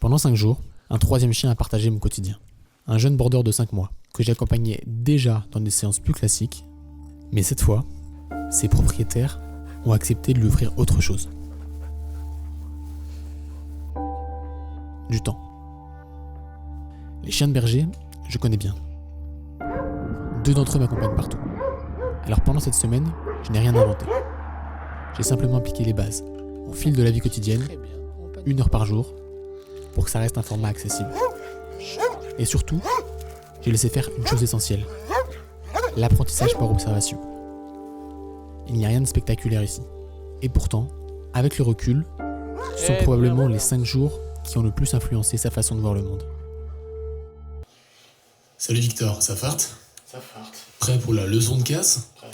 Pendant 5 jours, un troisième chien a partagé mon quotidien. Un jeune border de 5 mois, que j'accompagnais déjà dans des séances plus classiques, mais cette fois, ses propriétaires ont accepté de lui offrir autre chose. Du temps. Les chiens de berger, je connais bien. 2 d'entre eux m'accompagnent partout. Alors pendant cette semaine, je n'ai rien inventé. J'ai simplement appliqué les bases, au fil de la vie quotidienne, 1 heure par jour, pour que ça reste un format accessible. Et surtout, j'ai laissé faire une chose essentielle, l'apprentissage par observation. Il n'y a rien de spectaculaire ici. Et pourtant, avec le recul, ce sont probablement les 5 jours qui ont le plus influencé sa façon de voir le monde. Salut Victor, ça farte? Ça farte. Prêt pour la leçon de casse? Prêt.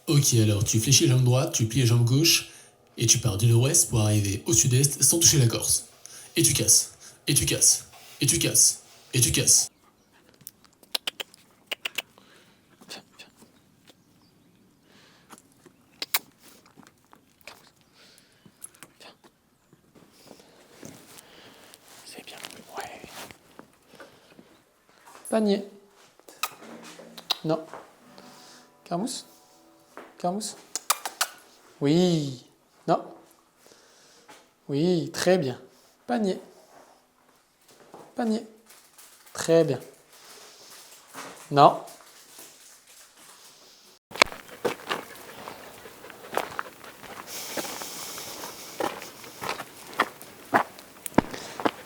Ok, alors tu fléchis la jambe droite, tu plies la jambe gauche, et tu pars du nord-ouest pour arriver au sud-est sans toucher la Corse. Et tu casses, et tu casses, et tu casses, et tu casses. Viens, viens. Viens. C'est bien. Ouais. Panier. Non. Carmousse. Carmousse. Oui. Non. Oui, très bien. Panier. Panier. Très bien. Non.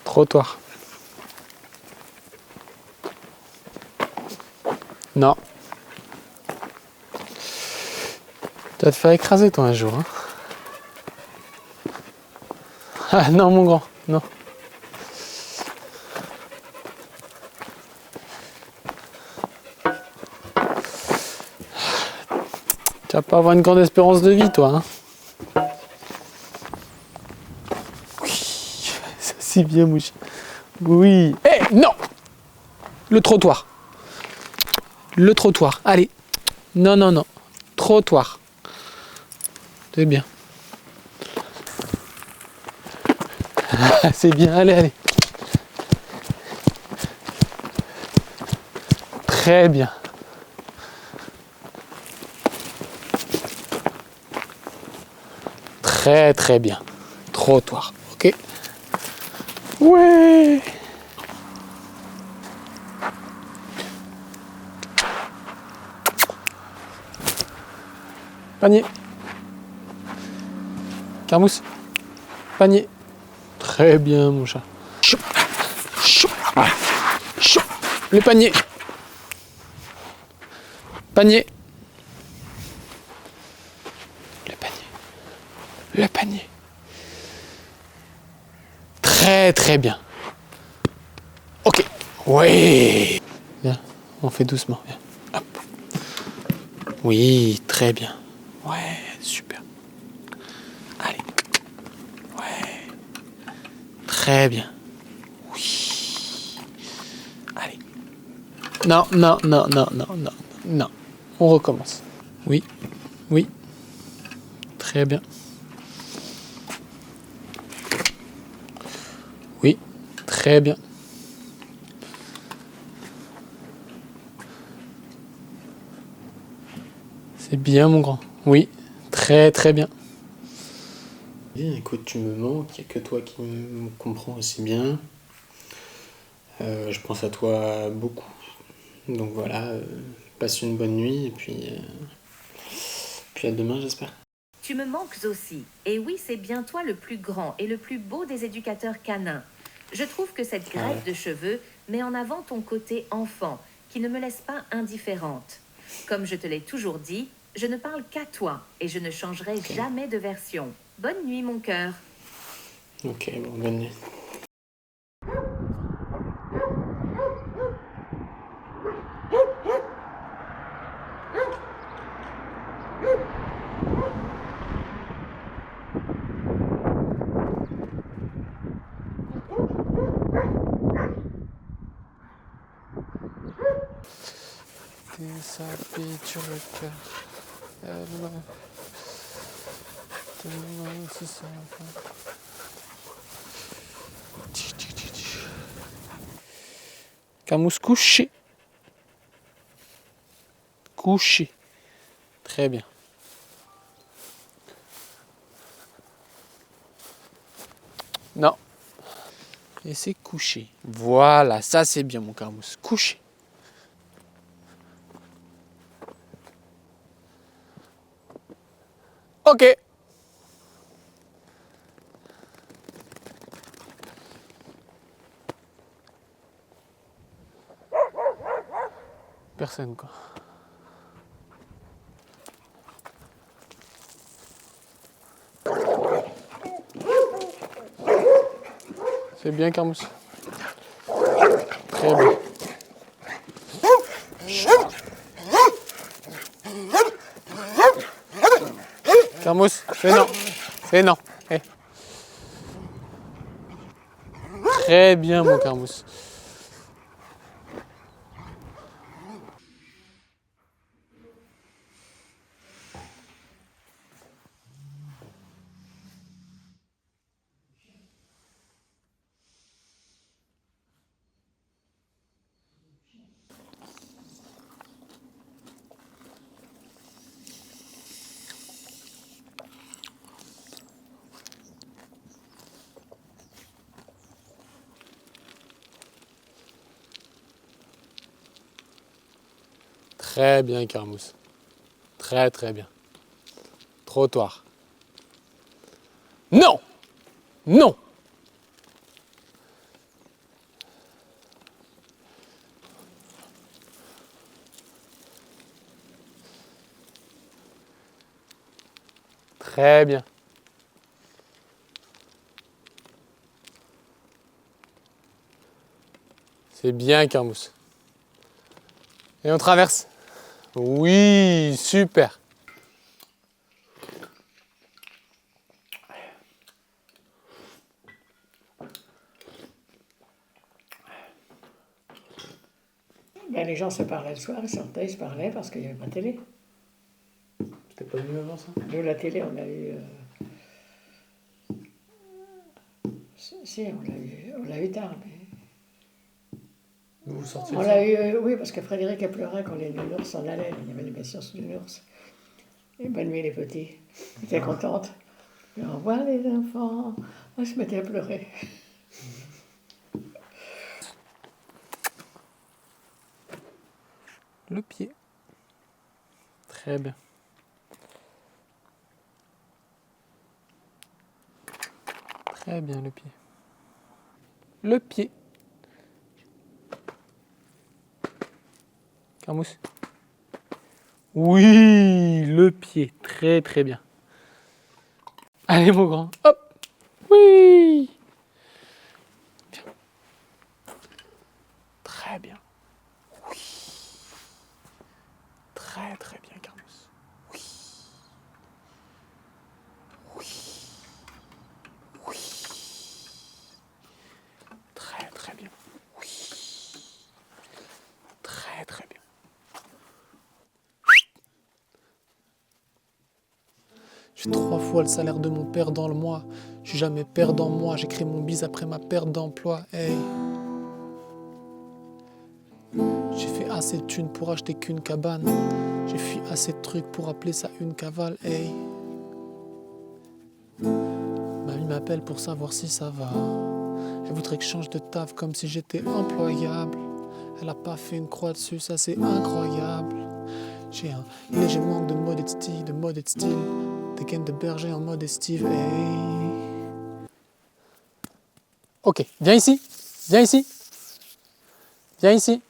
Trottoir. Non. Tu vas te faire écraser toi un jour. Hein. Ah non mon grand, non. Tu vas pas avoir une grande espérance de vie toi. Hein. Oui, ça c'est bien mouche. Oui. Eh non. Le trottoir. Le trottoir. Allez. Non, non, non. Trottoir. C'est bien. C'est bien. Allez, allez. Très bien. Très, très bien. Trottoir. Ok. Ouais. Panier. Carmousse. Panier. Très bien, mon chat. Chou. Chou. Chou. Le panier. Panier. Le panier. Le panier. Très, très bien. Ok. Oui. Viens, on fait doucement. Viens. Hop. Oui, très bien. Ouais, super. Allez. Ouais. Très bien. Oui. Allez. Non, non, non, non, non, non, non. On recommence. Oui. Oui. Très bien. Oui. Très bien. C'est bien, mon grand. Oui. Très, très bien. Écoute, tu me manques, il n'y a que toi qui me comprends aussi bien. Je pense à toi beaucoup. Donc voilà, passe une bonne nuit et puis à demain, j'espère. Tu me manques aussi. Et oui, c'est bien toi le plus grand et le plus beau des éducateurs canins. Je trouve que cette greffe de cheveux met en avant ton côté enfant, qui ne me laisse pas indifférente. Comme je te l'ai toujours dit, je ne parle qu'à toi et je ne changerai jamais de version. Bonne nuit, mon cœur. Ok, bon, bonne nuit. Sa bite sur le cœur. C'est ça. Carmousse, couché. Couché. Très bien. Non. Et c'est couché. Voilà, ça c'est bien mon Carmousse. Couché. Ok. Personne quoi. C'est bien Carmousse. Très bien. Carmousse, c'est non. C'est non. Hey. Très bien mon Carmousse. Très bien Carmousse. Très très bien. Trottoir. Non. Non. Très bien. C'est bien Carmousse. Et on traverse. Oui, super. Ben, les gens se parlaient le soir, ils sortaient, ils se parlaient parce qu'il n'y avait pas de télé. C'était pas venu avant ça? Nous, la télé, on l'a eu. Si, on l'a eu tard. Mais... Vous sortiez On l'a eu, oui, parce que Frédéric a pleuré quand les nounours s'en allaient. Il y avait l'émission sur les nounours. Et bonne nuit, les petits. Ils étaient contentes. Et au revoir, les enfants. On se mettait à pleurer. Le pied. Très bien. Très bien le pied. Le pied. Carmousse. Oui, le pied. Très très bien. Allez mon grand. Hop. Oui. Bien. Très bien. Oui. Très très bien Carmousse. Oui. Oui. Oui. Très très bien. Oui. Très très bien. J'ai 3 fois le salaire de mon père dans le mois. Je suis jamais perdant moi. J'ai créé mon bise après ma perte d'emploi. Hey. J'ai fait assez de thunes pour acheter qu'une cabane. J'ai fui assez de trucs pour appeler ça une cavale. Hey. Mamie m'appelle pour savoir si ça va. Elle voudrait que je change de taf comme si j'étais employable. Elle a pas fait une croix dessus, ça c'est incroyable. J'ai un léger manque de modestie, de mode et de style. Des gaines de berger en mode estive. Hey. Ok, viens ici. Viens ici. Viens ici.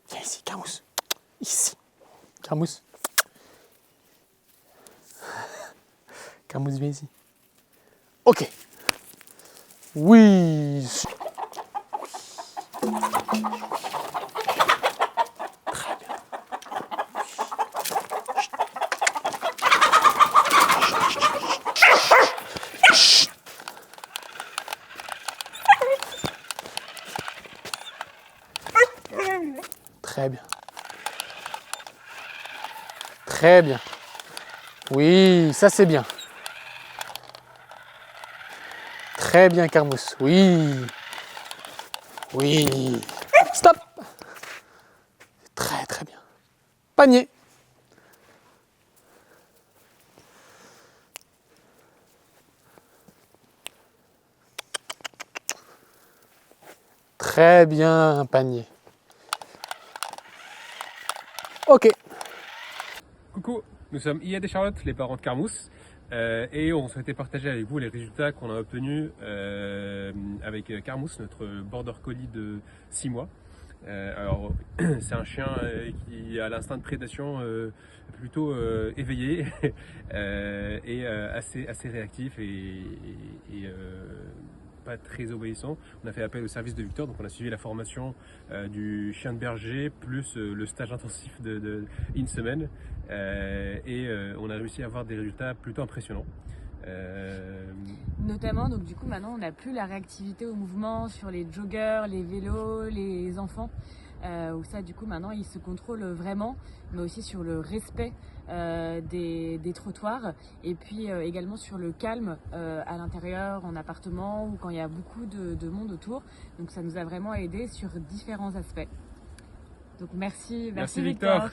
Viens ici, Carmousse. Ici. Carmousse. Carmousse, viens ici. Ok. Oui. Très bien. Très bien. Très bien. Oui, ça c'est bien. Très bien, Carmousse. Oui. Oui. Stop. Très très bien. Panier. Très bien, panier. Ok. Coucou, nous sommes Iyad et Charlotte, les parents de Carmousse, et on souhaitait partager avec vous les résultats qu'on a obtenus avec Carmousse, notre border collie de 6 mois. Alors, c'est un chien qui a l'instinct de prédation plutôt éveillé et assez réactif et pas très obéissant. On a fait appel au service de Victor, donc on a suivi la formation du chien de berger plus le stage intensif une semaine et on a réussi à avoir des résultats plutôt impressionnants. Notamment, donc du coup maintenant on n'a plus la réactivité au mouvement sur les joggers, les vélos, les enfants, où ça du coup maintenant ils se contrôlent vraiment, mais aussi sur le respect des trottoirs et puis également sur le calme à l'intérieur, en appartement ou quand il y a beaucoup de monde autour. Donc ça nous a vraiment aidé sur différents aspects. Donc merci Victor.